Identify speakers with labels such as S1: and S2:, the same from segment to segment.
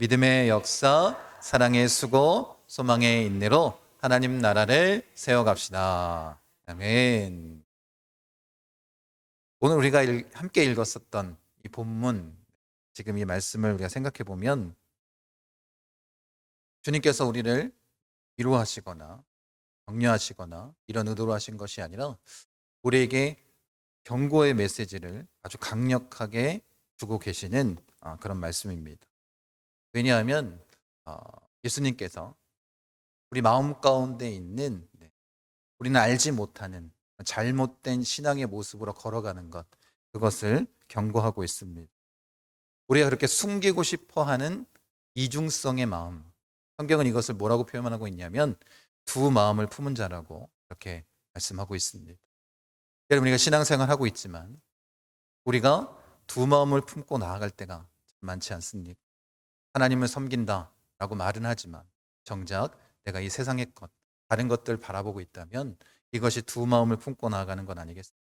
S1: 믿음의 역사, 사랑의 수고, 소망의 인내로 하나님 나라를 세워갑시다. 아멘. 오늘 우리가 함께 읽었었던 이 본문, 지금 이 말씀을 우리가 생각해 보면 주님께서 우리를 위로하시거나 격려하시거나 이런 의도로 하신 것이 아니라 우리에게 경고의 메시지를 아주 강력하게 주고 계시는 그런 말씀입니다. 왜냐하면 예수님께서 우리 마음 가운데 있는 우리는 알지 못하는 잘못된 신앙의 모습으로 걸어가는 것, 그것을 경고하고 있습니다. 우리가 그렇게 숨기고 싶어 하는 이중성의 마음, 성경은 이것을 뭐라고 표현하고 있냐면 두 마음을 품은 자라고 이렇게 말씀하고 있습니다. 여러분, 우리가 신앙생활 하고 있지만 우리가 두 마음을 품고 나아갈 때가 많지 않습니까? 하나님을 섬긴다라고 말은 하지만 정작 내가 이 세상의 것, 다른 것들 바라보고 있다면 이것이 두 마음을 품고 나아가는 건 아니겠습니까?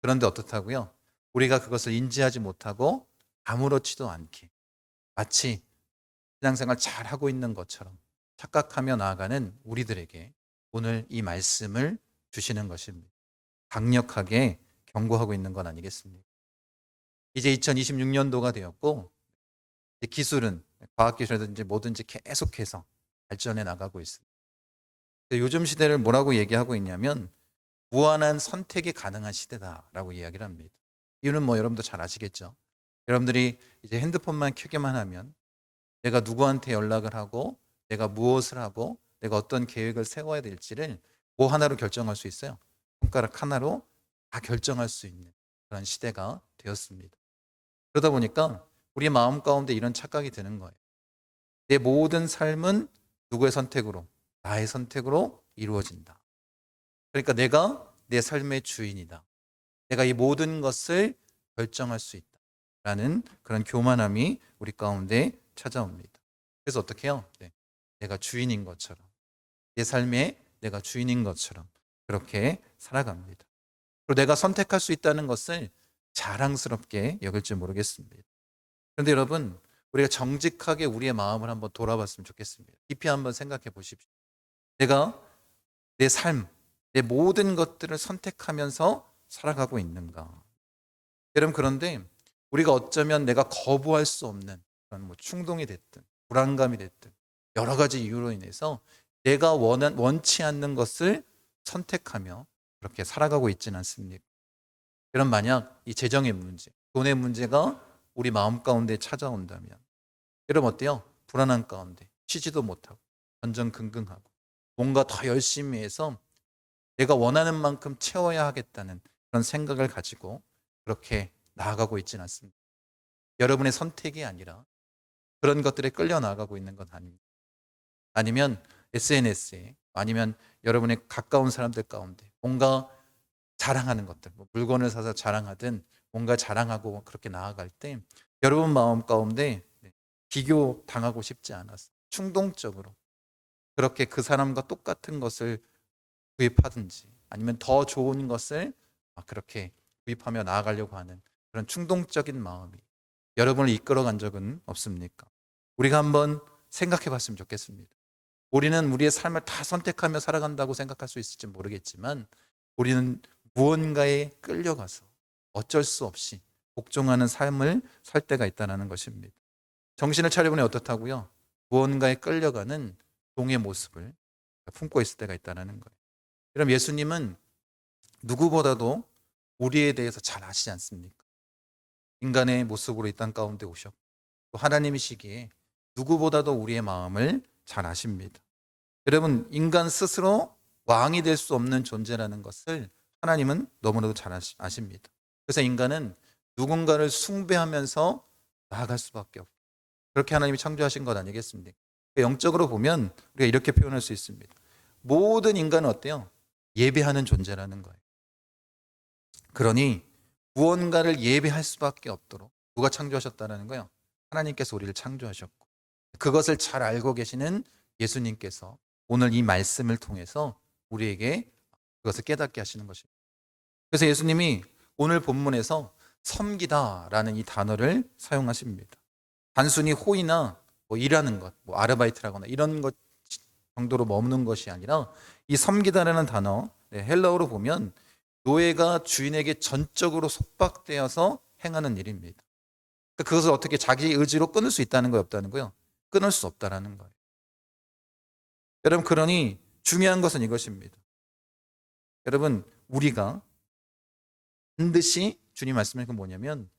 S1: 그런데 어떻다고요? 우리가 그것을 인지하지 못하고 아무렇지도 않게 마치 신앙생활 잘하고 있는 것처럼 착각하며 나아가는 우리들에게 오늘 이 말씀을 주시는 것입니다. 강력하게 경고하고 있는 건 아니겠습니까? 이제 2026년도가 되었고 기술은 과학기술이든지 뭐든지 계속해서 발전해 나가고 있습니다. 요즘 시대를 뭐라고 얘기하고 있냐면 무한한 선택이 가능한 시대다라고 이야기를 합니다. 이유는 뭐 여러분도 잘 아시겠죠? 여러분들이 이제 핸드폰만 켜기만 하면 내가 누구한테 연락을 하고 내가 무엇을 하고 내가 어떤 계획을 세워야 될지를 뭐 하나로 결정할 수 있어요. 손가락 하나로 다 결정할 수 있는 그런 시대가 되었습니다. 그러다 보니까 우리 마음 가운데 이런 착각이 드는 거예요. 내 모든 삶은 누구의 선택으로? 나의 선택으로 이루어진다. 그러니까 내가 내 삶의 주인이다. 내가 이 모든 것을 결정할 수 있다. 라는 그런 교만함이 우리 가운데 찾아옵니다. 그래서 어떻게 해요? 내가 주인인 것처럼, 내 삶에 내가 주인인 것처럼 그렇게 살아갑니다. 그리고 내가 선택할 수 있다는 것을 자랑스럽게 여길지 모르겠습니다. 그런데 여러분, 우리가 정직하게 우리의 마음을 한번 돌아봤으면 좋겠습니다. 깊이 한번 생각해 보십시오. 내가 내 삶, 내 모든 것들을 선택하면서 살아가고 있는가? 여러분, 그런데 우리가 어쩌면 내가 거부할 수 없는 그런 뭐 충동이 됐든 불안감이 됐든 여러 가지 이유로 인해서 내가 원치 않는 것을 선택하며 그렇게 살아가고 있지는 않습니까? 그럼 만약 이 재정의 문제, 돈의 문제가 우리 마음 가운데 찾아온다면 여러분 어때요? 불안한 가운데 쉬지도 못하고 전전긍긍하고 뭔가 더 열심히 해서 내가 원하는 만큼 채워야 하겠다는 그런 생각을 가지고 그렇게 나아가고 있지는 않습니다. 여러분의 선택이 아니라 그런 것들에 끌려 나가고 있는 건 아닙니다. 아니면 SNS에 아니면 여러분의 가까운 사람들 가운데 뭔가 자랑하는 것들, 뭐 물건을 사서 자랑하든 뭔가 자랑하고 그렇게 나아갈 때 여러분 마음 가운데 비교 당하고 싶지 않아서 충동적으로 그렇게 그 사람과 똑같은 것을 구입하든지 아니면 더 좋은 것을 그렇게 구입하며 나아가려고 하는 그런 충동적인 마음이 여러분을 이끌어간 적은 없습니까? 우리가 한번 생각해 봤으면 좋겠습니다. 우리는 우리의 삶을 다 선택하며 살아간다고 생각할 수 있을지 모르겠지만 우리는 무언가에 끌려가서 어쩔 수 없이 복종하는 삶을 살 때가 있다는 것입니다. 정신을 차려보니 어떻다고요? 무언가에 끌려가는 종의 모습을 품고 있을 때가 있다는 거예요. 그럼 예수님은 누구보다도 우리에 대해서 잘 아시지 않습니까? 인간의 모습으로 이 땅 가운데 오셨고 또 하나님이시기에 누구보다도 우리의 마음을 잘 아십니다. 여러분, 인간 스스로 왕이 될 수 없는 존재라는 것을 하나님은 너무나도 잘 아십니다. 그래서 인간은 누군가를 숭배하면서 나아갈 수밖에 없고 그렇게 하나님이 창조하신 것 아니겠습니까? 영적으로 보면 우리가 이렇게 표현할 수 있습니다. 모든 인간은 어때요? 예배하는 존재라는 거예요. 그러니 무언가를 예배할 수밖에 없도록 누가 창조하셨다는 거예요? 하나님께서 우리를 창조하셨고 그것을 잘 알고 계시는 예수님께서 오늘 이 말씀을 통해서 우리에게 그것을 깨닫게 하시는 것입니다. 그래서 예수님이 오늘 본문에서 섬기다라는 이 단어를 사용하십니다. 단순히 호의나 뭐 일하는 것, 뭐 아르바이트라거나 이런 것 정도로 머무는 것이 아니라 이 섬기다라는 단어, 헬라어로 보면 노예가 주인에게 전적으로 속박되어서 행하는 일입니다. 그러니까 그것을 어떻게 자기 의지로 끊을 수 있다는 거예요, 없다는 거예요? 끊을 수 없다라는 거예요. 여러분, 그러니 중요한 것은 이것입니다. 여러분, 우리가 반드시 주님 말씀하신 건 뭐냐면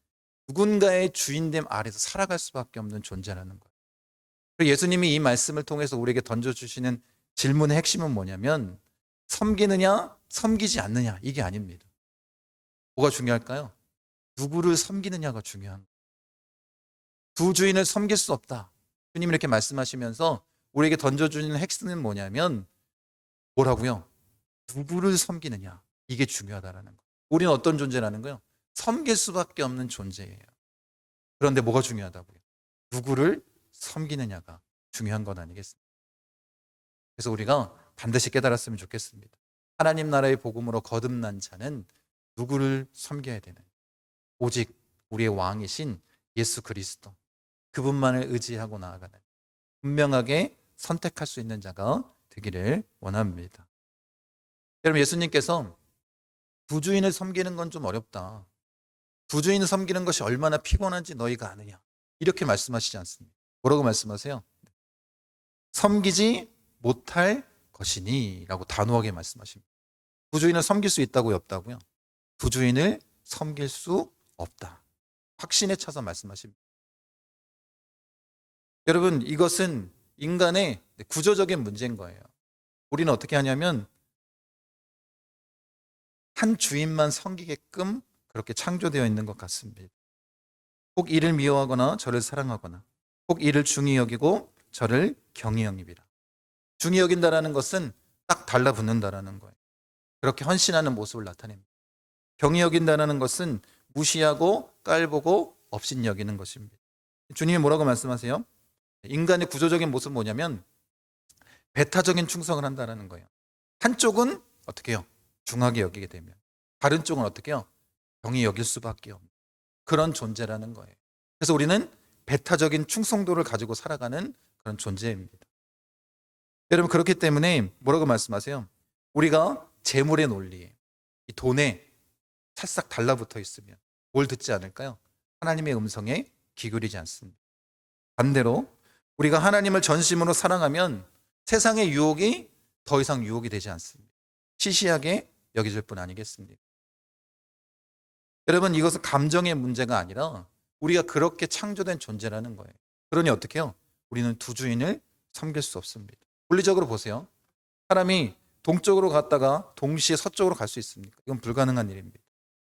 S1: 누군가의 주인됨 아래서 살아갈 수밖에 없는 존재라는 거예요. 그리고 예수님이 이 말씀을 통해서 우리에게 던져주시는 질문의 핵심은 뭐냐면 섬기느냐 섬기지 않느냐 이게 아닙니다. 뭐가 중요할까요? 누구를 섬기느냐가 중요한 거예요. 두 주인을 섬길 수 없다. 주님이 이렇게 말씀하시면서 우리에게 던져주는 핵심은 뭐냐면 뭐라고요? 누구를 섬기느냐 이게 중요하다라는 거예요. 우리는 어떤 존재라는 거예요? 섬길 수밖에 없는 존재예요. 그런데 뭐가 중요하다고요? 누구를 섬기느냐가 중요한 것 아니겠습니까? 그래서 우리가 반드시 깨달았으면 좋겠습니다. 하나님 나라의 복음으로 거듭난 자는 누구를 섬겨야 되는 오직 우리의 왕이신 예수 그리스도 그분만을 의지하고 나아가는 분명하게 선택할 수 있는 자가 되기를 원합니다. 여러분, 예수님께서 부주인을 섬기는 건 좀 어렵다. 부주인을 섬기는 것이 얼마나 피곤한지 너희가 아느냐. 이렇게 말씀하시지 않습니다. 뭐라고 말씀하세요? 섬기지 못할 것이니 라고 단호하게 말씀하십니다. 부주인을 섬길 수 있다고요, 없다고요? 부주인을 섬길 수 없다. 확신에 차서 말씀하십니다. 여러분, 이것은 인간의 구조적인 문제인 거예요. 우리는 어떻게 하냐면 한 주인만 섬기게끔 그렇게 창조되어 있는 것 같습니다. 혹 이를 미워하거나 저를 사랑하거나 혹 이를 중히 여기고 저를 경히 여기리라. 중히 여긴다라는 것은 딱 달라붙는다라는 거예요. 그렇게 헌신하는 모습을 나타냅니다. 경히 여긴다라는 것은 무시하고 깔보고 업신 여기는 것입니다. 주님이 뭐라고 말씀하세요? 인간의 구조적인 모습은 뭐냐면 배타적인 충성을 한다는 거예요. 한쪽은 어떻게 해요? 중하게 여기게 되면 다른 쪽은 어떻게 해요? 경히 여길 수밖에 없는 그런 존재라는 거예요. 그래서 우리는 배타적인 충성도를 가지고 살아가는 그런 존재입니다. 여러분, 그렇기 때문에 뭐라고 말씀하세요? 우리가 재물의 논리에 이 돈에 찰싹 달라붙어 있으면 뭘 듣지 않을까요? 하나님의 음성에 귀 기울이지 않습니다. 반대로 우리가 하나님을 전심으로 사랑하면 세상의 유혹이 더 이상 유혹이 되지 않습니다. 시시하게 여겨질 뿐 아니겠습니까? 여러분, 이것은 감정의 문제가 아니라 우리가 그렇게 창조된 존재라는 거예요. 그러니 어떻게 해요? 우리는 두 주인을 섬길 수 없습니다. 물리적으로 보세요. 사람이 동쪽으로 갔다가 동시에 서쪽으로 갈 수 있습니까? 이건 불가능한 일입니다.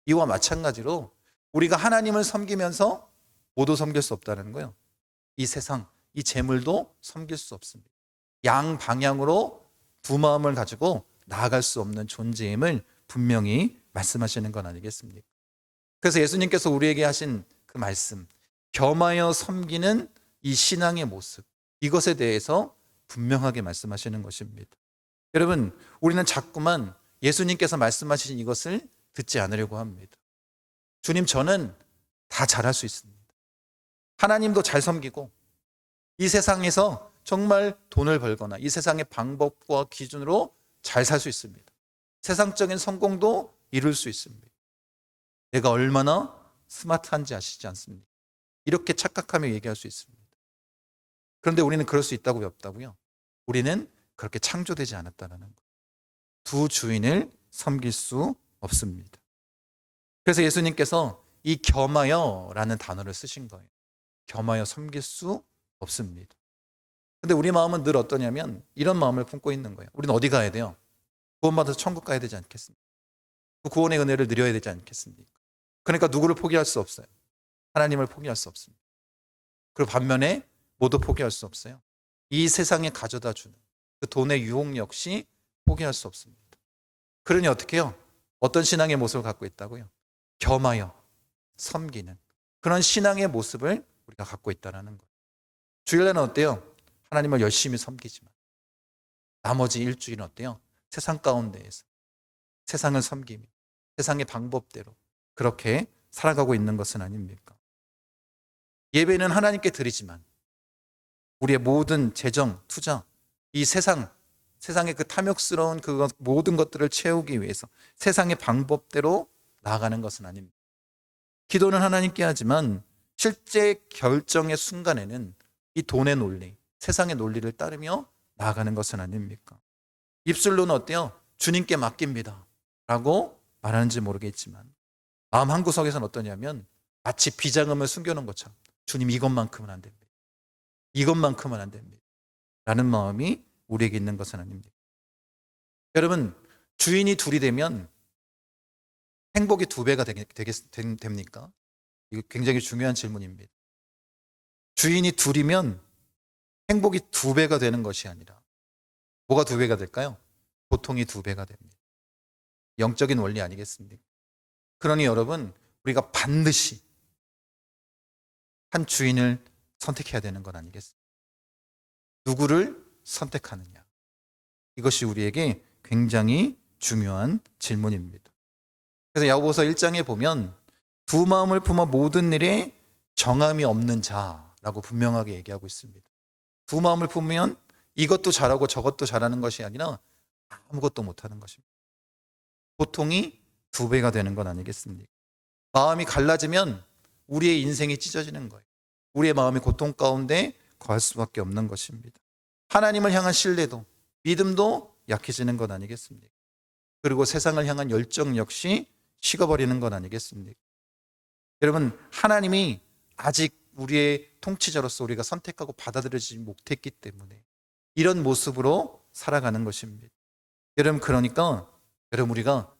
S1: 이와 마찬가지로 우리가 하나님을 섬기면서 모두 섬길 수 없다는 거예요. 이 세상, 이 재물도 섬길 수 없습니다. 양 방향으로 두 마음을 가지고 나아갈 수 없는 존재임을 분명히 말씀하시는 건 아니겠습니까? 그래서 예수님께서 우리에게 하신 그 말씀, 겸하여 섬기는 이 신앙의 모습, 이것에 대해서 분명하게 말씀하시는 것입니다. 여러분, 우리는 자꾸만 예수님께서 말씀하신 이것을 듣지 않으려고 합니다. 주님, 저는 다 잘할 수 있습니다. 하나님도 잘 섬기고 이 세상에서 정말 돈을 벌거나 이 세상의 방법과 기준으로 잘 살 수 있습니다. 세상적인 성공도 이룰 수 있습니다. 내가 얼마나 스마트한지 아시지 않습니까? 이렇게 착각하며 얘기할 수 있습니다. 그런데 우리는 그럴 수 있다고 왜 없다고요? 우리는 그렇게 창조되지 않았다는 거예요. 두 주인을 섬길 수 없습니다. 그래서 예수님께서 이 겸하여라는 단어를 쓰신 거예요. 겸하여 섬길 수 없습니다. 근데 우리 마음은 늘 어떠냐면 이런 마음을 품고 있는 거예요. 우리는 어디 가야 돼요? 구원받아서 천국 가야 되지 않겠습니까? 그 구원의 은혜를 누려야 되지 않겠습니까? 그러니까 누구를 포기할 수 없어요. 하나님을 포기할 수 없습니다. 그리고 반면에 모두 포기할 수 없어요. 이 세상에 가져다 주는 그 돈의 유혹 역시 포기할 수 없습니다. 그러니 어떻게 해요? 어떤 신앙의 모습을 갖고 있다고요? 겸하여 섬기는 그런 신앙의 모습을 우리가 갖고 있다는 거예요. 주일날은 어때요? 하나님을 열심히 섬기지만 나머지 일주일은 어때요? 세상 가운데에서 세상을 섬기며 세상의 방법대로 그렇게 살아가고 있는 것은 아닙니까? 예배는 하나님께 드리지만 우리의 모든 재정, 투자, 이 세상의 그 탐욕스러운 그 모든 것들을 채우기 위해서 세상의 방법대로 나아가는 것은 아닙니다. 기도는 하나님께 하지만 실제 결정의 순간에는 이 돈의 논리, 세상의 논리를 따르며 나아가는 것은 아닙니까? 입술로는 어때요? 주님께 맡깁니다 라고 말하는지 모르겠지만 마음 한구석에서는 어떠냐면 마치 비장음을 숨겨놓은 것처럼 주님 이것만큼은 안 됩니다. 이것만큼은 안 됩니다. 라는 마음이 우리에게 있는 것은 아닙니다. 여러분, 주인이 둘이 되면 행복이 두 배가 됩니까? 이거 굉장히 중요한 질문입니다. 주인이 둘이면 행복이 두 배가 되는 것이 아니라 뭐가 두 배가 될까요? 고통이 두 배가 됩니다. 영적인 원리 아니겠습니까? 그러니 여러분, 우리가 반드시 한 주인을 선택해야 되는 건 아니겠습니까? 누구를 선택하느냐? 이것이 우리에게 굉장히 중요한 질문입니다. 그래서 야고보서 1장에 보면 두 마음을 품어 모든 일에 정함이 없는 자라고 분명하게 얘기하고 있습니다. 두 마음을 품으면 이것도 잘하고 저것도 잘하는 것이 아니라 아무것도 못하는 것입니다. 고통이 두 배가 되는 건 아니겠습니까? 마음이 갈라지면 우리의 인생이 찢어지는 거예요. 우리의 마음이 고통 가운데 거할 수밖에 없는 것입니다. 하나님을 향한 신뢰도, 믿음도 약해지는 것 아니겠습니까? 그리고 세상을 향한 열정 역시 식어버리는 것 아니겠습니까? 여러분, 하나님이 아직 우리의 통치자로서 우리가 선택하고 받아들이지 못했기 때문에 이런 모습으로 살아가는 것입니다. 여러분, 그러니까 우리가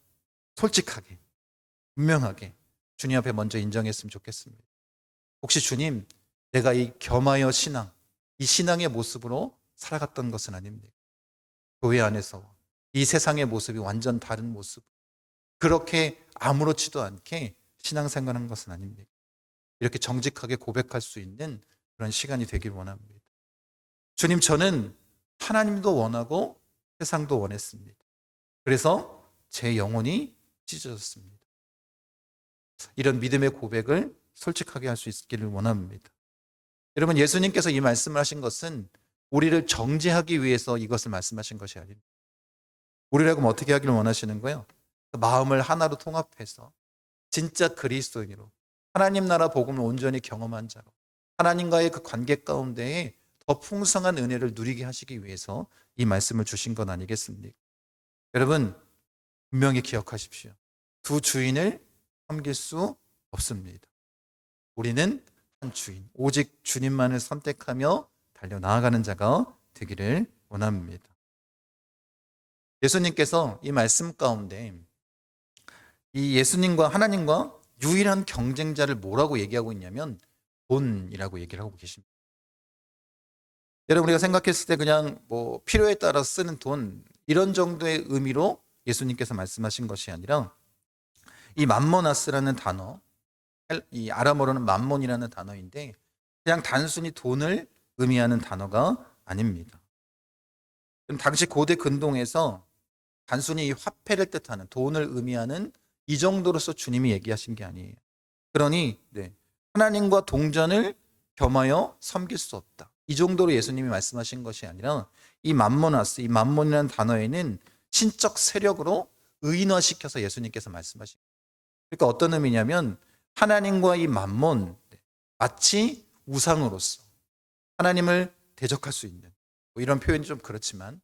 S1: 솔직하게, 분명하게 주님 앞에 먼저 인정했으면 좋겠습니다. 혹시 주님, 내가 이 겸하여 신앙, 이 신앙의 모습으로 살아갔던 것은 아닙니다. 교회 안에서 이 세상의 모습이 완전 다른 모습, 그렇게 아무렇지도 않게 신앙생활하는 것은 아닙니다. 이렇게 정직하게 고백할 수 있는 그런 시간이 되길 원합니다. 주님, 저는 하나님도 원하고 세상도 원했습니다. 그래서 제 영혼이 찢어졌습니다. 이런 믿음의 고백을 솔직하게 할 수 있기를 원합니다. 여러분, 예수님께서 이 말씀을 하신 것은 우리를 정죄하기 위해서 이것을 말씀하신 것이 아닙니다. 우리라고 어떻게 하기를 원하시는 거예요? 마음을 하나로 통합해서 진짜 그리스도인으로 하나님 나라 복음을 온전히 경험한 자로 하나님과의 그 관계 가운데에 더 풍성한 은혜를 누리게 하시기 위해서 이 말씀을 주신 건 아니겠습니까? 여러분, 분명히 기억하십시오. 두 주인을 섬길 수 없습니다. 우리는 한 주인, 오직 주님만을 선택하며 달려나아가는 자가 되기를 원합니다. 예수님께서 이 말씀 가운데 이 예수님과 하나님과 유일한 경쟁자를 뭐라고 얘기하고 있냐면 돈이라고 얘기를 하고 계십니다. 여러분, 우리가 생각했을 때 그냥 뭐 필요에 따라 쓰는 돈, 이런 정도의 의미로 예수님께서 말씀하신 것이 아니라 이 맘모나스라는 단어, 이 아람어로는 맘몬이라는 단어인데 그냥 단순히 돈을 의미하는 단어가 아닙니다. 그럼 당시 고대 근동에서 단순히 이 화폐를 뜻하는 돈을 의미하는 이 정도로서 주님이 얘기하신 게 아니에요. 그러니 하나님과 동전을 겸하여 섬길 수 없다. 이 정도로 예수님이 말씀하신 것이 아니라 이 맘모나스, 이 맘몬이라는 단어에는 신적 세력으로 의인화시켜서 예수님께서 말씀하신 거예요. 그러니까 어떤 의미냐면 하나님과 이 맘몬, 마치 우상으로서 하나님을 대적할 수 있는, 뭐 이런 표현이 좀 그렇지만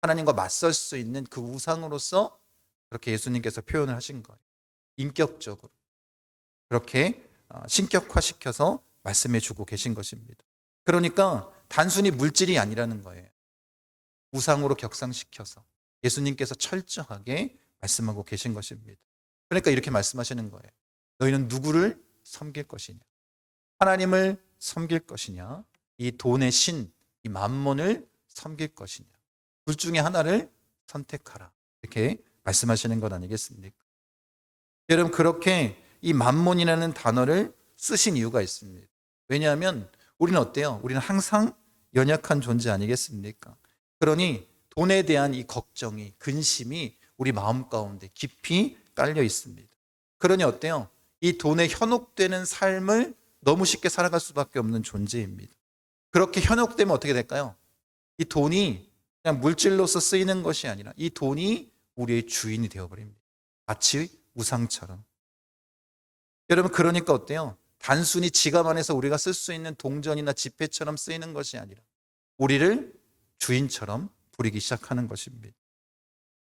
S1: 하나님과 맞설 수 있는 그 우상으로서 그렇게 예수님께서 표현을 하신 거예요. 인격적으로 그렇게 신격화시켜서 말씀해 주고 계신 것입니다. 그러니까 단순히 물질이 아니라는 거예요. 우상으로 격상시켜서 예수님께서 철저하게 말씀하고 계신 것입니다. 그러니까 이렇게 말씀하시는 거예요. 너희는 누구를 섬길 것이냐? 하나님을 섬길 것이냐? 이 돈의 신, 이 맘몬을 섬길 것이냐? 둘 중에 하나를 선택하라. 이렇게 말씀하시는 것 아니겠습니까? 여러분, 그렇게 이 맘몬이라는 단어를 쓰신 이유가 있습니다. 왜냐하면 우리는 어때요? 우리는 항상 연약한 존재 아니겠습니까? 그러니 돈에 대한 이 걱정이, 근심이 우리 마음 가운데 깊이 깔려 있습니다. 그러니 어때요? 이 돈에 현혹되는 삶을 너무 쉽게 살아갈 수밖에 없는 존재입니다. 그렇게 현혹되면 어떻게 될까요? 이 돈이 그냥 물질로서 쓰이는 것이 아니라 이 돈이 우리의 주인이 되어버립니다. 마치 우상처럼. 여러분, 그러니까 어때요? 단순히 지갑 안에서 우리가 쓸 수 있는 동전이나 지폐처럼 쓰이는 것이 아니라 우리를 주인처럼 부리기 시작하는 것입니다.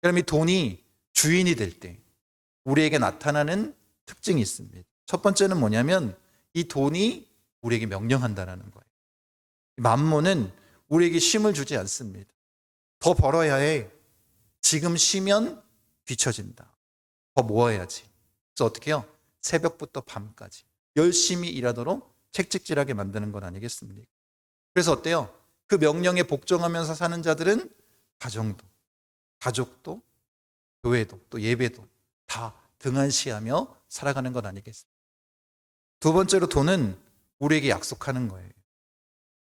S1: 여러분, 이 돈이 주인이 될 때 우리에게 나타나는 특징이 있습니다. 첫 번째는 뭐냐면 이 돈이 우리에게 명령한다는 거예요. 만몬은 우리에게 쉼을 주지 않습니다. 더 벌어야 해. 지금 쉬면 뒤처진다. 더 모아야지. 그래서 어떻게 해요? 새벽부터 밤까지 열심히 일하도록 책찍질하게 만드는 건 아니겠습니까? 그래서 어때요? 그 명령에 복종하면서 사는 자들은 가정도, 가족도, 교회도, 또 예배도 다 등한시하며 살아가는 건 아니겠습니까? 두 번째로 돈은 우리에게 약속하는 거예요.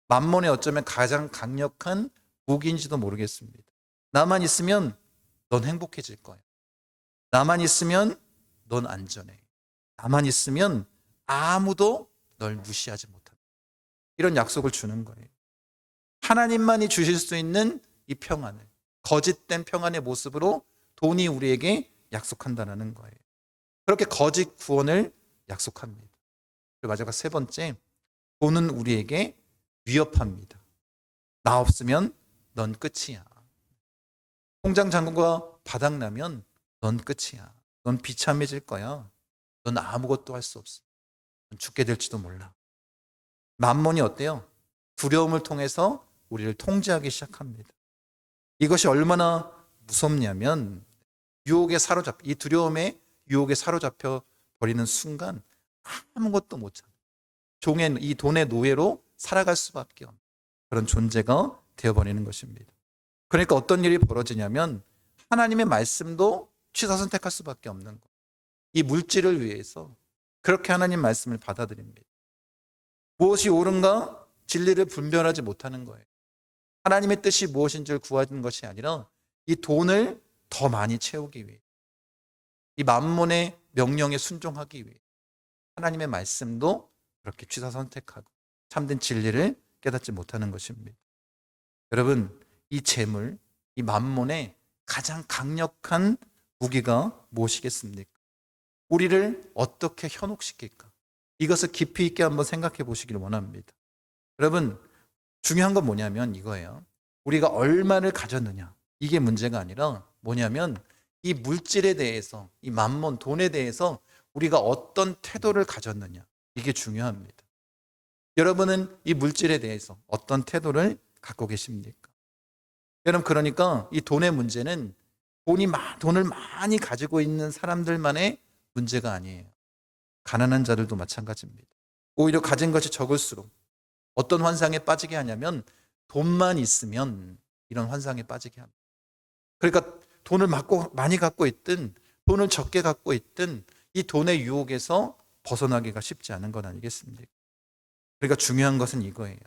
S1: 만몬의 어쩌면 가장 강력한 무기인지도 모르겠습니다. 나만 있으면 넌 행복해질 거야. 나만 있으면 넌 안전해. 나만 있으면 아무도 널 무시하지 못한다. 이런 약속을 주는 거예요. 하나님만이 주실 수 있는 이 평안을, 거짓된 평안의 모습으로 돈이 우리에게 약속한다는 거예요. 그렇게 거짓 구원을 약속합니다. 그리고 마지막 세 번째, 돈은 우리에게 위협합니다. 나 없으면 넌 끝이야. 통장 잔고가 바닥나면 넌 끝이야. 넌 비참해질 거야. 넌 아무것도 할 수 없어. 넌 죽게 될지도 몰라. 만몬이 어때요? 두려움을 통해서 우리를 통제하기 시작합니다. 이것이 얼마나 무섭냐면 이 두려움에 유혹에 사로잡혀 버리는 순간 아무것도 못 참아. 이 돈의 노예로 살아갈 수밖에 없는 그런 존재가 되어버리는 것입니다. 그러니까 어떤 일이 벌어지냐면 하나님의 말씀도 취사 선택할 수밖에 없는 거예요. 이 물질을 위해서 그렇게 하나님 말씀을 받아들입니다. 무엇이 옳은가 진리를 분별하지 못하는 거예요. 하나님의 뜻이 무엇인지를 구하는 것이 아니라 이 돈을 더 많이 채우기 위해, 이 만몬의 명령에 순종하기 위해 하나님의 말씀도 그렇게 취사 선택하고 참된 진리를 깨닫지 못하는 것입니다. 여러분, 이 재물, 이 만몬의 가장 강력한 무기가 무엇이겠습니까? 우리를 어떻게 현혹시킬까? 이것을 깊이 있게 한번 생각해 보시길 원합니다. 여러분, 중요한 건 뭐냐면 이거예요. 우리가 얼마를 가졌느냐. 이게 문제가 아니라 뭐냐면 이 물질에 대해서, 이 만몬, 돈에 대해서 우리가 어떤 태도를 가졌느냐. 이게 중요합니다. 여러분은 이 물질에 대해서 어떤 태도를 갖고 계십니까? 여러분, 그러니까 이 돈의 문제는 돈을 많이 가지고 있는 사람들만의 문제가 아니에요. 가난한 자들도 마찬가지입니다. 오히려 가진 것이 적을수록 어떤 환상에 빠지게 하냐면 돈만 있으면 이런 환상에 빠지게 합니다. 그러니까 돈을 많이 갖고 있든 돈을 적게 갖고 있든 이 돈의 유혹에서 벗어나기가 쉽지 않은 건 아니겠습니까? 그러니까 중요한 것은 이거예요.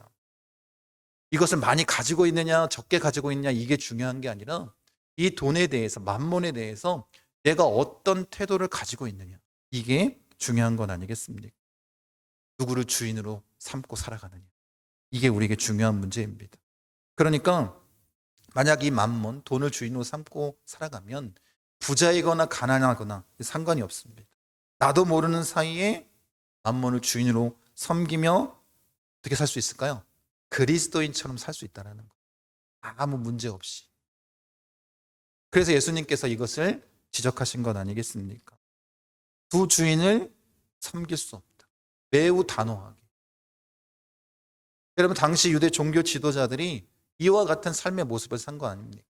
S1: 이것을 많이 가지고 있느냐 적게 가지고 있느냐 이게 중요한 게 아니라 이 돈에 대해서, 만몬에 대해서 내가 어떤 태도를 가지고 있느냐, 이게 중요한 건 아니겠습니까? 누구를 주인으로 삼고 살아가느냐, 이게 우리에게 중요한 문제입니다. 그러니까 만약 이 만몬, 돈을 주인으로 삼고 살아가면 부자이거나 가난하거나 상관이 없습니다. 나도 모르는 사이에 만몬을 주인으로 섬기며 어떻게 살 수 있을까요? 그리스도인처럼 살 수 있다는 거. 아무 문제 없이. 그래서 예수님께서 이것을 지적하신 것 아니겠습니까? 두 주인을 섬길 수 없다. 매우 단호하게. 여러분, 당시 유대 종교 지도자들이 이와 같은 삶의 모습을 산 거 아닙니까?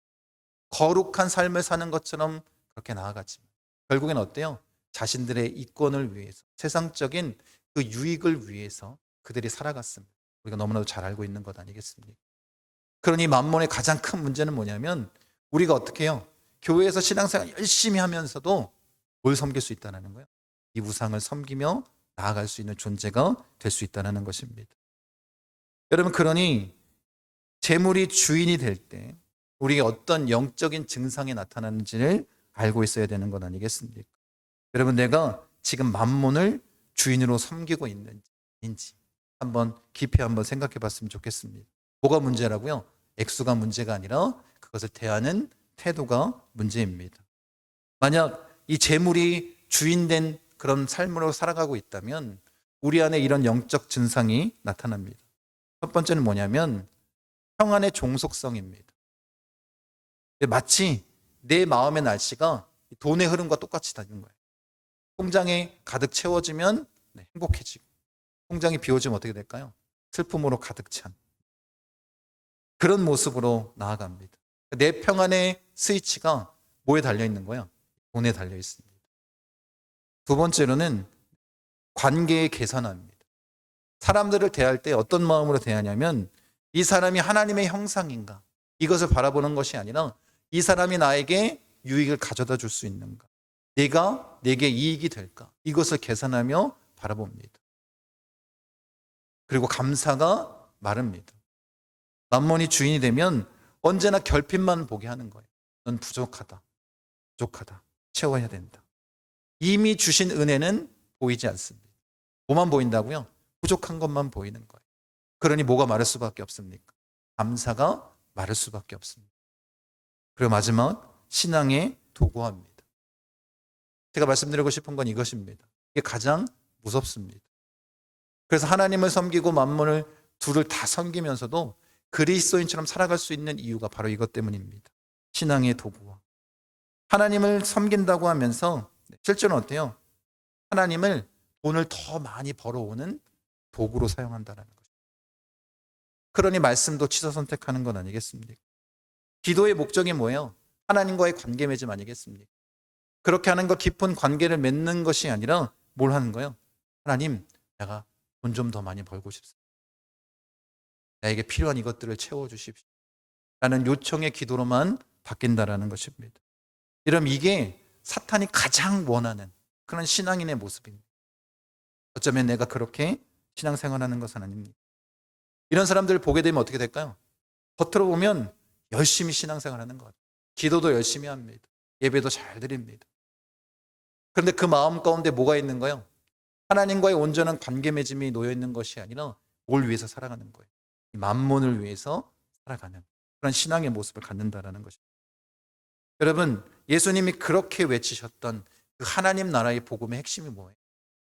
S1: 거룩한 삶을 사는 것처럼 그렇게 나아갔지만 결국엔 어때요? 자신들의 이권을 위해서, 세상적인 그 유익을 위해서 그들이 살아갔습니다. 우리가 너무나도 잘 알고 있는 것 아니겠습니까? 그러니 만몬의 가장 큰 문제는 뭐냐면 우리가 어떻게 해요? 교회에서 신앙생활 열심히 하면서도 뭘 섬길 수 있다는 거예요? 이 우상을 섬기며 나아갈 수 있는 존재가 될 수 있다는 것입니다. 여러분, 그러니 재물이 주인이 될 때 우리의 어떤 영적인 증상이 나타나는지를 알고 있어야 되는 것 아니겠습니까? 여러분, 내가 지금 만몬을 주인으로 섬기고 있는지 한번 깊이 한번 생각해 봤으면 좋겠습니다. 뭐가 문제라고요? 액수가 문제가 아니라 그것을 대하는 태도가 문제입니다. 만약 이 재물이 주인된 그런 삶으로 살아가고 있다면 우리 안에 이런 영적 증상이 나타납니다. 첫 번째는 뭐냐면 평안의 종속성입니다. 마치 내 마음의 날씨가 돈의 흐름과 똑같이 다른 거예요. 통장에 가득 채워지면 행복해지고, 통장이 비워지면 어떻게 될까요? 슬픔으로 가득 찬 그런 모습으로 나아갑니다. 내 평안의 스위치가 뭐에 달려 있는 거예요? 돈에 달려 있습니다. 두 번째로는 관계의 개선화입니다. 사람들을 대할 때 어떤 마음으로 대하냐면 이 사람이 하나님의 형상인가? 이것을 바라보는 것이 아니라 이 사람이 나에게 유익을 가져다 줄 수 있는가? 내게 이익이 될까? 이것을 계산하며 바라봅니다. 그리고 감사가 마릅니다. 만몬이 주인이 되면 언제나 결핍만 보게 하는 거예요. 넌 부족하다. 채워야 된다. 이미 주신 은혜는 보이지 않습니다. 뭐만 보인다고요? 부족한 것만 보이는 거예요. 그러니 뭐가 마를 수밖에 없습니까? 감사가 마를 수밖에 없습니다. 그리고 마지막, 신앙의 도구화입니다. 제가 말씀드리고 싶은 건 이것입니다. 이게 가장 무섭습니다. 그래서 하나님을 섬기고 만몬을 둘을 다 섬기면서도 그리스도인처럼 살아갈 수 있는 이유가 바로 이것 때문입니다. 신앙의 도구화. 하나님을 섬긴다고 하면서 실제로는 어때요? 하나님을 돈을 더 많이 벌어오는 도구로 사용한다는 거죠. 그러니 말씀도 취사 선택하는 건 아니겠습니까? 기도의 목적이 뭐예요? 하나님과의 관계 맺음 아니겠습니까? 그렇게 하는 것, 깊은 관계를 맺는 것이 아니라 뭘 하는 거예요? 하나님, 내가 돈 좀 더 많이 벌고 싶습니다. 나에게 필요한 이것들을 채워주십시오. 라는 요청의 기도로만 바뀐다라는 것입니다. 여러분, 이게 사탄이 가장 원하는 그런 신앙인의 모습입니다. 어쩌면 내가 그렇게 신앙생활하는 것은 아닙니다. 이런 사람들을 보게 되면 어떻게 될까요? 겉으로 보면 열심히 신앙생활하는 것 같아요. 기도도 열심히 합니다. 예배도 잘 드립니다. 그런데 그 마음 가운데 뭐가 있는가요? 하나님과의 온전한 관계 맺음이 놓여 있는 것이 아니라 뭘 위해서 살아가는 거예요? 만몬을 위해서 살아가는 그런 신앙의 모습을 갖는다라는 것입니다. 여러분, 예수님이 그렇게 외치셨던 그 하나님 나라의 복음의 핵심이 뭐예요?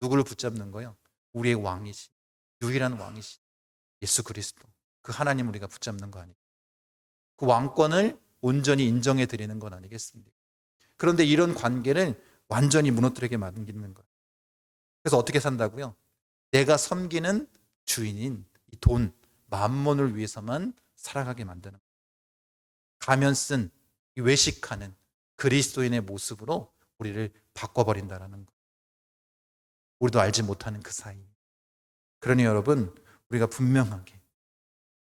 S1: 누구를 붙잡는 거예요? 우리의 왕이신, 유일한 왕이신 예수 그리스도. 그 하나님 우리가 붙잡는 거 아니에요? 그 왕권을 온전히 인정해 드리는 건 아니겠습니까? 그런데 이런 관계를 완전히 무너뜨리게 만드는 거예요. 그래서 어떻게 산다고요? 내가 섬기는 주인인 이 돈, 만몬을 위해서만 살아가게 만드는 거예요. 가면 쓴 이 외식하는 그리스도인의 모습으로 우리를 바꿔버린다라는 거. 우리도 알지 못하는 그 사이. 그러니 여러분, 우리가 분명하게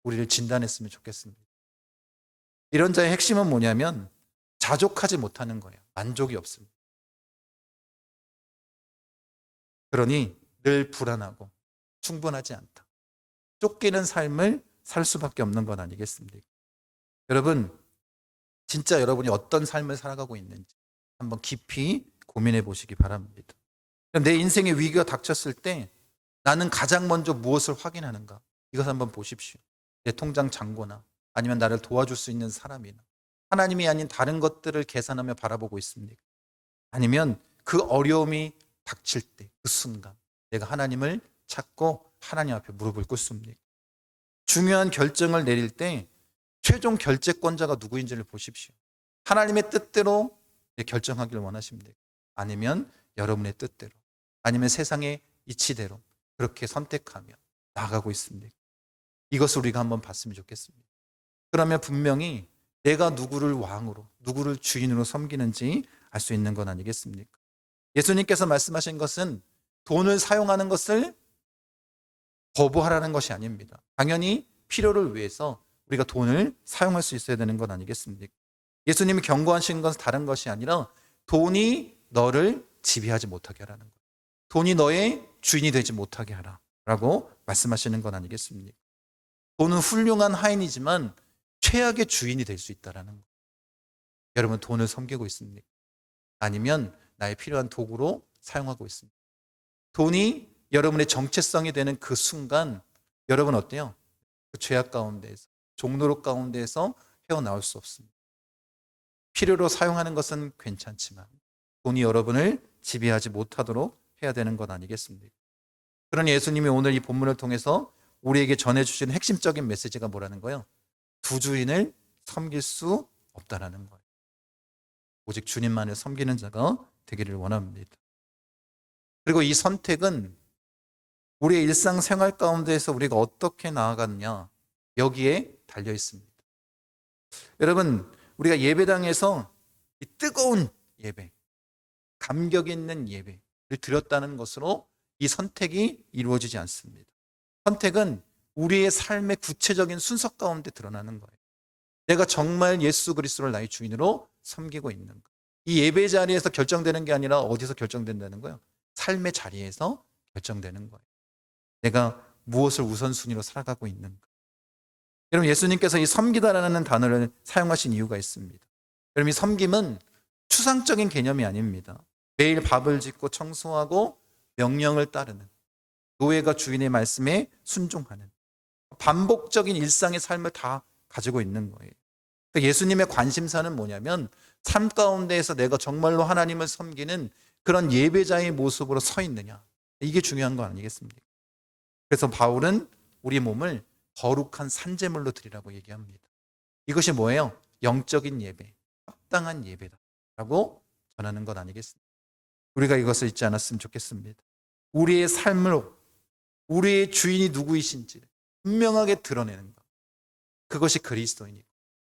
S1: 우리를 진단했으면 좋겠습니다. 이런 자의 핵심은 뭐냐면 자족하지 못하는 거예요. 만족이 없습니다. 그러니 늘 불안하고 충분하지 않다. 쫓기는 삶을 살 수밖에 없는 건 아니겠습니까? 여러분, 진짜 여러분이 어떤 삶을 살아가고 있는지 한번 깊이 고민해 보시기 바랍니다. 내 인생의 위기가 닥쳤을 때 나는 가장 먼저 무엇을 확인하는가? 이것 한번 보십시오. 내 통장 잔고나 아니면 나를 도와줄 수 있는 사람이나 하나님이 아닌 다른 것들을 계산하며 바라보고 있습니까? 아니면 그 어려움이 닥칠 때 그 순간 내가 하나님을 찾고 하나님 앞에 무릎을 꿇습니까? 중요한 결정을 내릴 때 최종 결재권자가 누구인지를 보십시오. 하나님의 뜻대로 결정하기를 원하십니까? 아니면 여러분의 뜻대로, 아니면 세상의 이치대로 그렇게 선택하며 나아가고 있습니까? 이것을 우리가 한번 봤으면 좋겠습니다. 그러면 분명히 내가 누구를 왕으로, 누구를 주인으로 섬기는지 알 수 있는 건 아니겠습니까? 예수님께서 말씀하신 것은 돈을 사용하는 것을 거부하라는 것이 아닙니다. 당연히 필요를 위해서 우리가 돈을 사용할 수 있어야 되는 건 아니겠습니까? 예수님이 경고하신 것은 다른 것이 아니라 돈이 너를 지배하지 못하게 하라는 거예요. 돈이 너의 주인이 되지 못하게 하라라고 말씀하시는 건 아니겠습니까? 돈은 훌륭한 하인이지만 최악의 주인이 될 수 있다는 거예요. 여러분, 돈을 섬기고 있습니까? 아니면 나의 필요한 도구로 사용하고 있습니다. 돈이 여러분의 정체성이 되는 그 순간 여러분 어때요? 그 죄악 가운데에서, 종노릇 가운데에서 헤어나올 수 없습니다. 필요로 사용하는 것은 괜찮지만 돈이 여러분을 지배하지 못하도록 해야 되는 것 아니겠습니까? 그러니 예수님이 오늘 이 본문을 통해서 우리에게 전해주신 핵심적인 메시지가 뭐라는 거예요? 두 주인을 섬길 수 없다라는 거예요. 오직 주님만을 섬기는 자가 되기를 원합니다. 그리고 이 선택은 우리의 일상생활 가운데에서 우리가 어떻게 나아가느냐, 여기에 달려 있습니다. 여러분, 우리가 예배당에서 이 뜨거운 예배, 감격 있는 예배를 드렸다는 것으로 이 선택이 이루어지지 않습니다. 선택은 우리의 삶의 구체적인 순서 가운데 드러나는 거예요. 내가 정말 예수 그리스도를 나의 주인으로 섬기고 있는 것. 이 예배 자리에서 결정되는 게 아니라 어디서 결정된다는 거예요? 삶의 자리에서 결정되는 거예요. 내가 무엇을 우선순위로 살아가고 있는가. 여러분, 예수님께서 이 섬기다라는 단어를 사용하신 이유가 있습니다. 여러분, 이 섬김은 추상적인 개념이 아닙니다. 매일 밥을 짓고 청소하고 명령을 따르는, 노예가 주인의 말씀에 순종하는 반복적인 일상의 삶을 다 가지고 있는 거예요. 그러니까 예수님의 관심사는 뭐냐면 삶 가운데에서 내가 정말로 하나님을 섬기는 그런 예배자의 모습으로 서 있느냐. 이게 중요한 거 아니겠습니까? 그래서 바울은 우리 몸을 거룩한 산제물로 드리라고 얘기합니다. 이것이 뭐예요? 영적인 예배, 합당한 예배다라고 전하는 것 아니겠습니까? 우리가 이것을 잊지 않았으면 좋겠습니다. 우리의 삶을, 우리의 주인이 누구이신지 분명하게 드러내는 것. 그것이 그리스도인이고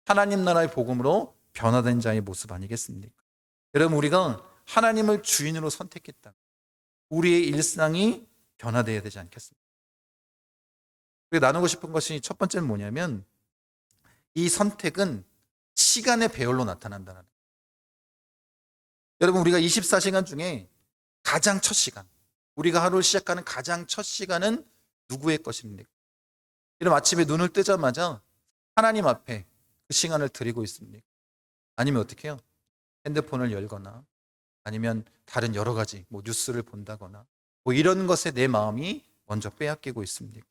S1: 하나님 나라의 복음으로 변화된 자의 모습 아니겠습니까? 여러분, 우리가 하나님을 주인으로 선택했다. 우리의 일상이 변화되어야 되지 않겠습니까? 우리가 나누고 싶은 것이 첫 번째는 뭐냐면 이 선택은 시간의 배열로 나타난다는 거예요. 여러분, 우리가 24시간 중에 가장 첫 시간, 우리가 하루를 시작하는 가장 첫 시간은 누구의 것입니까? 여러분, 아침에 눈을 뜨자마자 하나님 앞에 그 시간을 드리고 있습니까? 아니면 어떻게 해요? 핸드폰을 열거나 아니면 다른 여러 가지 뉴스를 본다거나 이런 것에 내 마음이 먼저 빼앗기고 있습니까?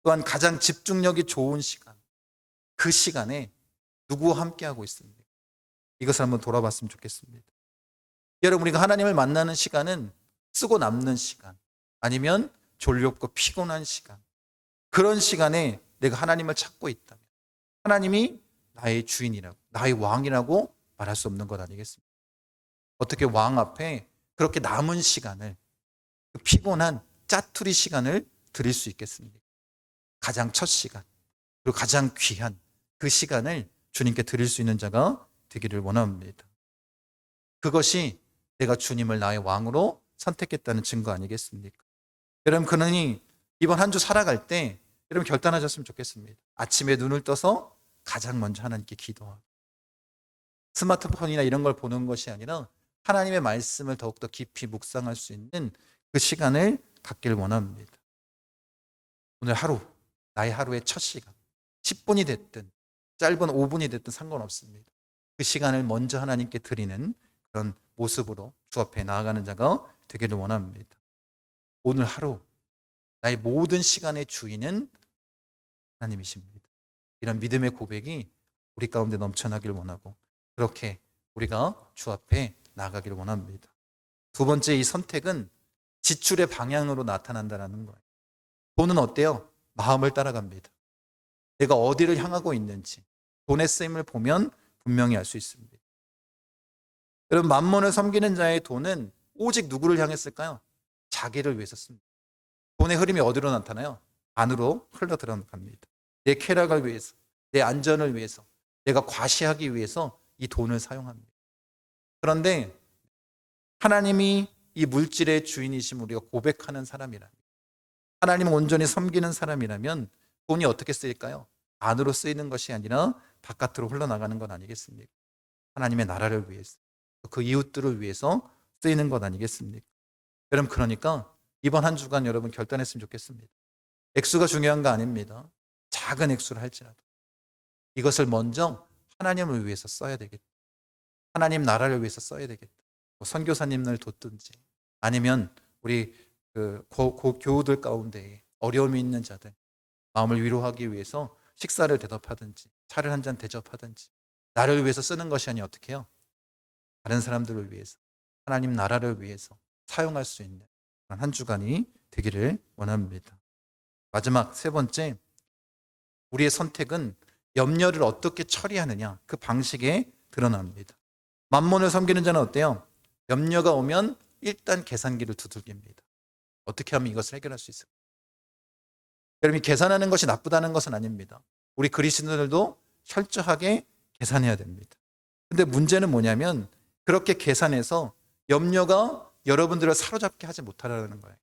S1: 또한 가장 집중력이 좋은 시간, 그 시간에 누구와 함께하고 있습니까? 이것을 한번 돌아봤으면 좋겠습니다. 여러분, 우리가 하나님을 만나는 시간은 쓰고 남는 시간, 아니면 졸렵고 피곤한 시간, 그런 시간에 내가 하나님을 찾고 있다면 하나님이 나의 주인이라고, 나의 왕이라고 말할 수 없는 것 아니겠습니까? 어떻게 왕 앞에 그렇게 남은 시간을, 그 피곤한 짜투리 시간을 드릴 수 있겠습니까? 가장 첫 시간, 그리고 가장 귀한 그 시간을 주님께 드릴 수 있는 자가 되기를 원합니다. 그것이 내가 주님을 나의 왕으로 선택했다는 증거 아니겠습니까? 여러분, 그러니 이번 한 주 살아갈 때 여러분 결단하셨으면 좋겠습니다. 아침에 눈을 떠서 가장 먼저 하나님께 기도하고, 스마트폰이나 이런 걸 보는 것이 아니라 하나님의 말씀을 더욱더 깊이 묵상할 수 있는 그 시간을 갖기를 원합니다. 오늘 하루, 나의 하루의 첫 시간, 10분이 됐든 짧은 5분이 됐든 상관없습니다. 그 시간을 먼저 하나님께 드리는 그런 모습으로 주 앞에 나아가는 자가 되기를 원합니다. 오늘 하루 나의 모든 시간의 주인은 하나님이십니다. 이런 믿음의 고백이 우리 가운데 넘쳐나길 원하고 그렇게 우리가 주 앞에 나아가기를 원합니다. 두 번째, 이 선택은 지출의 방향으로 나타난다는 거예요. 돈은 어때요? 마음을 따라갑니다. 내가 어디를 향하고 있는지 돈의 쓰임을 보면 분명히 알 수 있습니다. 여러분, 만몬을 섬기는 자의 돈은 오직 누구를 향했을까요? 자기를 위해서 씁니다. 돈의 흐름이 어디로 나타나요? 안으로 흘러 들어갑니다. 내 쾌락을 위해서, 내 안전을 위해서, 내가 과시하기 위해서 이 돈을 사용합니다. 그런데 하나님이 이 물질의 주인이심 우리가 고백하는 사람이라면, 하나님을 온전히 섬기는 사람이라면 돈이 어떻게 쓰일까요? 안으로 쓰이는 것이 아니라 바깥으로 흘러나가는 것 아니겠습니까? 하나님의 나라를 위해서, 그 이웃들을 위해서 쓰이는 것 아니겠습니까? 여러분, 그러니까 이번 한 주간 여러분 결단했으면 좋겠습니다. 액수가 중요한 거 아닙니다. 작은 액수를 할지라도 이것을 먼저 하나님을 위해서 써야 되겠다. 하나님 나라를 위해서 써야 되겠다. 선교사님을 돕든지 아니면 우리 교우들 가운데 어려움이 있는 자들, 마음을 위로하기 위해서 식사를 대접하든지 차를 한 잔 대접하든지 나를 위해서 쓰는 것이 아니 어떻게 해요? 다른 사람들을 위해서 하나님 나라를 위해서 사용할 수 있는 그런 한 주간이 되기를 원합니다. 마지막 세 번째, 우리의 선택은 염려를 어떻게 처리하느냐 그 방식에 드러납니다. 만몬을 섬기는 자는 어때요? 염려가 오면 일단 계산기를 두들깁니다. 어떻게 하면 이것을 해결할 수 있을까? 여러분, 계산하는 것이 나쁘다는 것은 아닙니다. 우리 그리스도인들도 철저하게 계산해야 됩니다. 근데 문제는 뭐냐면 그렇게 계산해서 염려가 여러분들을 사로잡게 하지 못하라는 거예요.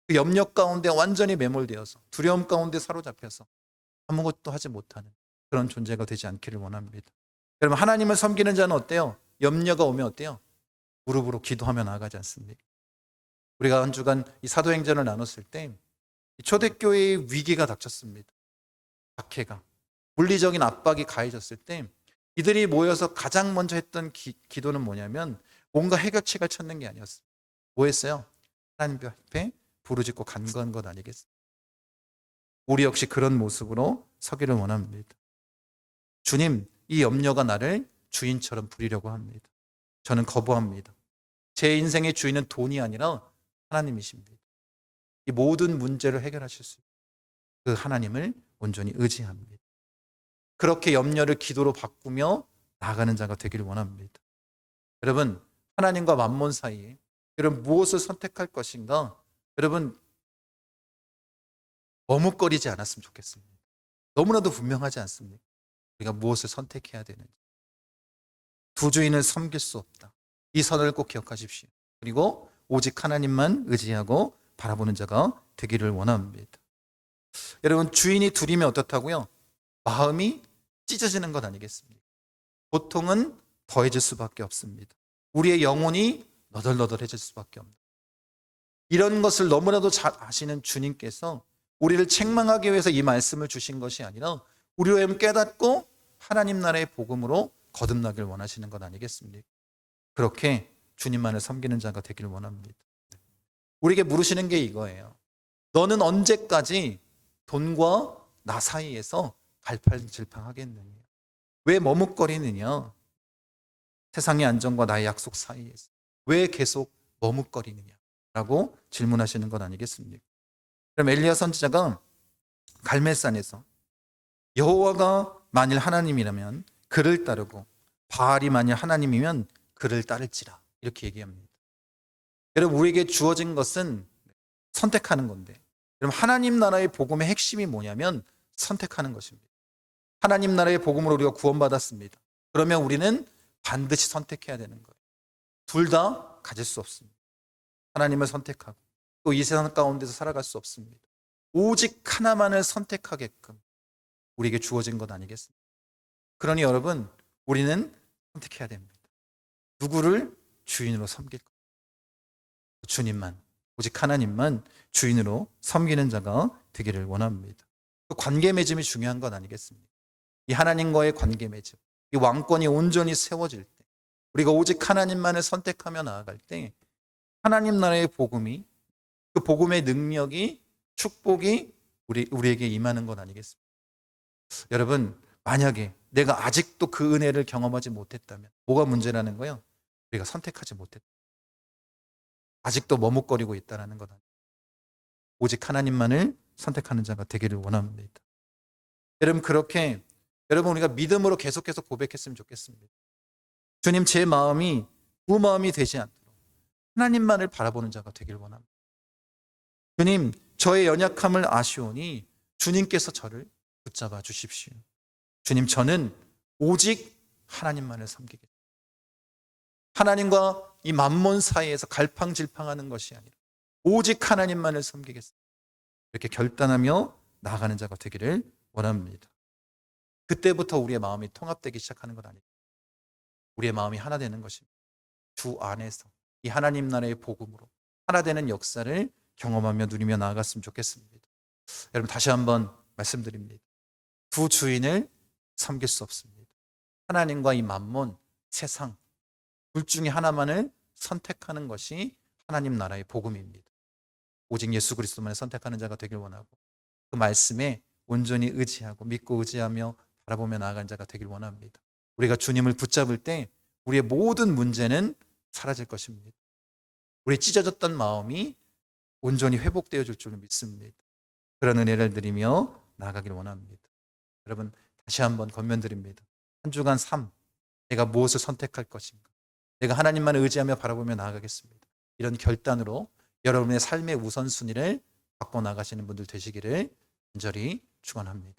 S1: 그 염려 가운데 완전히 매몰되어서 두려움 가운데 사로잡혀서 아무것도 하지 못하는 그런 존재가 되지 않기를 원합니다. 여러분, 하나님을 섬기는 자는 어때요? 염려가 오면 어때요? 무릎으로 기도하며 나아가지 않습니까? 우리가 한 주간 이 사도행전을 나눴을 때 초대교회의 위기가 닥쳤습니다. 박해가 물리적인 압박이 가해졌을 때 이들이 모여서 가장 먼저 했던 기도는 뭐냐면 뭔가 해결책을 찾는 게 아니었어요. 뭐 했어요? 하나님 앞에 부르짖고 간구한 것 아니겠어요? 우리 역시 그런 모습으로 서기를 원합니다. 주님, 이 염려가 나를 주인처럼 부리려고 합니다. 저는 거부합니다. 제 인생의 주인은 돈이 아니라 하나님이십니다. 이 모든 문제를 해결하실 수 있는 그 하나님을 온전히 의지합니다. 그렇게 염려를 기도로 바꾸며 나아가는 자가 되기를 원합니다. 여러분, 하나님과 만몬 사이에 여러분 무엇을 선택할 것인가? 여러분, 머뭇거리지 않았으면 좋겠습니다. 너무나도 분명하지 않습니까? 우리가 무엇을 선택해야 되는지. 두 주인을 섬길 수 없다. 이 선을 꼭 기억하십시오. 그리고 오직 하나님만 의지하고 바라보는 자가 되기를 원합니다. 여러분, 주인이 둘이면 어떻다고요? 마음이 찢어지는 것 아니겠습니까? 고통은 더해질 수밖에 없습니다. 우리의 영혼이 너덜너덜해질 수밖에 없습니다. 이런 것을 너무나도 잘 아시는 주님께서 우리를 책망하기 위해서 이 말씀을 주신 것이 아니라 우리로 깨닫고 하나님 나라의 복음으로 거듭나길 원하시는 것 아니겠습니까? 그렇게 주님만을 섬기는 자가 되기를 원합니다. 우리에게 물으시는 게 이거예요. 너는 언제까지 돈과 나 사이에서 갈팡질팡하겠느냐? 왜 머뭇거리느냐? 세상의 안정과 나의 약속 사이에서 왜 계속 머뭇거리느냐? 라고 질문하시는 것 아니겠습니까? 그럼 엘리야 선지자가 갈멜산에서 여호와가 만일 하나님이라면 그를 따르고 바알이 만일 하나님이면 그를 따를지라 이렇게 얘기합니다. 여러분, 우리에게 주어진 것은 선택하는 건데, 여러분, 하나님 나라의 복음의 핵심이 뭐냐면 선택하는 것입니다. 하나님 나라의 복음으로 우리가 구원받았습니다. 그러면 우리는 반드시 선택해야 되는 거예요. 둘 다 가질 수 없습니다. 하나님을 선택하고 또 이 세상 가운데서 살아갈 수 없습니다. 오직 하나만을 선택하게끔 우리에게 주어진 것 아니겠습니까? 그러니 여러분, 우리는 선택해야 됩니다. 누구를 주인으로 섬길 것? 주님만, 오직 하나님만 주인으로 섬기는 자가 되기를 원합니다. 또 관계 맺음이 중요한 것 아니겠습니까? 이 하나님과의 관계 맺음, 이 왕권이 온전히 세워질 때, 우리가 오직 하나님만을 선택하며 나아갈 때 하나님 나라의 복음이, 그 복음의 능력이, 축복이 우리에게 임하는 것 아니겠습니까? 여러분, 만약에 내가 아직도 그 은혜를 경험하지 못했다면 뭐가 문제라는 거예요? 우리가 선택하지 못했다. 아직도 머뭇거리고 있다는 것 아니에요. 오직 하나님만을 선택하는 자가 되기를 원합니다. 여러분, 그렇게 여러분 우리가 믿음으로 계속해서 고백했으면 좋겠습니다. 주님, 제 마음이 그 마음이 되지 않도록 하나님만을 바라보는 자가 되기를 원합니다. 주님, 저의 연약함을 아시오니 주님께서 저를 붙잡아 주십시오. 주님, 저는 오직 하나님만을 섬기겠습니다. 하나님과 이 만몬 사이에서 갈팡질팡하는 것이 아니라 오직 하나님만을 섬기겠습니다. 이렇게 결단하며 나아가는 자가 되기를 원합니다. 그때부터 우리의 마음이 통합되기 시작하는 것 아닙니다. 우리의 마음이 하나 되는 것입니다. 주 안에서 이 하나님 나라의 복음으로 하나 되는 역사를 경험하며 누리며 나아갔으면 좋겠습니다. 여러분, 다시 한번 말씀드립니다. 두 주인을 섬길 수 없습니다. 하나님과 이 만몬, 세상, 둘 중에 하나만을 선택하는 것이 하나님 나라의 복음입니다. 오직 예수 그리스도만을 선택하는 자가 되길 원하고 그 말씀에 온전히 의지하고 믿고 의지하며 바라보며 나아간 자가 되길 원합니다. 우리가 주님을 붙잡을 때 우리의 모든 문제는 사라질 것입니다. 우리 찢어졌던 마음이 온전히 회복되어 줄 줄 믿습니다. 그런 은혜를 드리며 나아가길 원합니다. 여러분, 다시 한번 권면드립니다. 한 주간 삶, 내가 무엇을 선택할 것인가? 내가 하나님만 의지하며 바라보며 나아가겠습니다. 이런 결단으로 여러분의 삶의 우선순위를 바꿔 나가시는 분들 되시기를 간절히 축원합니다.